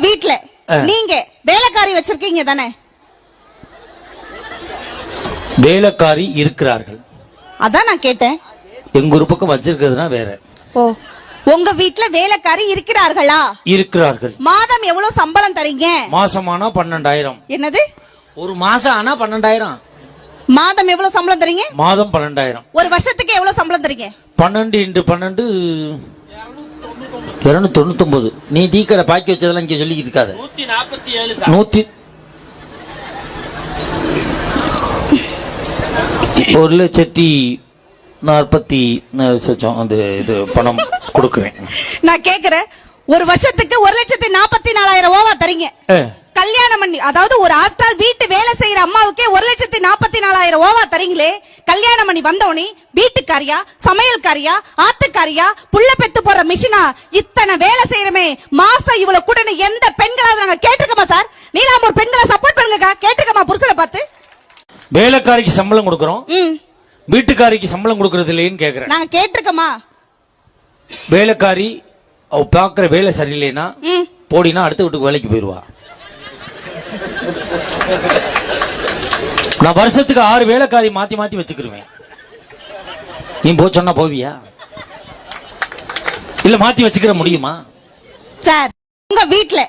வீட்ல நீங்க வேலைக்காரி வச்சிருக்கீங்க தானே? வேலைக்காரி இருக்கிறார்கள். அதான் நான் கேட்டேன். எங்க ஒரு பக்கம் வச்சிருக்கிறதுனா வேற. ஓ, உங்க வீட்ல வேலைக்காரி இருக்கிறார்களா? இருக்கிறார்கள். மாதம் எவ்வளவு சம்பளம் தரீங்க? மாசமானா 12,000. என்னது? ஒரு மாசம் ஆனா 12,000. மாதம் எவ்வளவு சம்பளம் தரீங்க? மாதம் 12,000. ஒரு வருஷத்துக்கு எவ்வளவு சம்பளம் தரீங்க? 12 × 12 299. நீ டீ கடை பாக்கி வச்சதெல்லாம் இங்க சொல்லிக்கிட்டு இருக்காது. 147. 1,40,000 அந்த இது பணம் கொடுக்குறேன். நான் கேக்குறேன், ஒரு வருஷத்துக்கு 1,44,000 தரீங்க. கல்யாணம் பண்ணி, அதாவது ஒரு ஆஃப்டர் ஆல் வீட்டு வேலை செய்யற அம்மாவுக்கே 1,44,000 தரீங்களே. கல்யாணம் பண்ணி வந்தவனே வீட்டுக்காரியா, சமையல்காரியா, ஆத்துக்காரியா, புள்ள பெத்து போற மிஷினா, இத்தனை வேலை செய்யறமே, மாசம் இவ்வளவு கூட எந்த பெண்களாவது நாங்க கேட்டிருக்கோமா சார்? நீலாமூர் பெண்களை சப்போர்ட் பண்ணுங்கக்கா, கேட்டிருக்கோமா புருஷனை பார்த்து? வேலைக்காரிக்கு சம்பளம் கொடுக்கறோம், வீட்டுக்காரிக்கு சம்பளம் கொடுக்கறது இல்லைன்னு கேக்குறேன். நாங்க கேட்டிருக்கோமா? வேலைக்காரி அவ பாக்குற வேலை சரியில்லைன்னா போடினா அடுத்த வீட்டுக்கு வேலைக்கு போயிருவா. நான் வருஷத்துக்கு 6 வேலைக்காரி மாத்தி மாத்தி வச்சுக்கிருவேன். நீ போ சொன்னா போவியா? இல்ல மாத்தி வச்சுக்கிற முடியுமா சார்? உங்க வீட்ல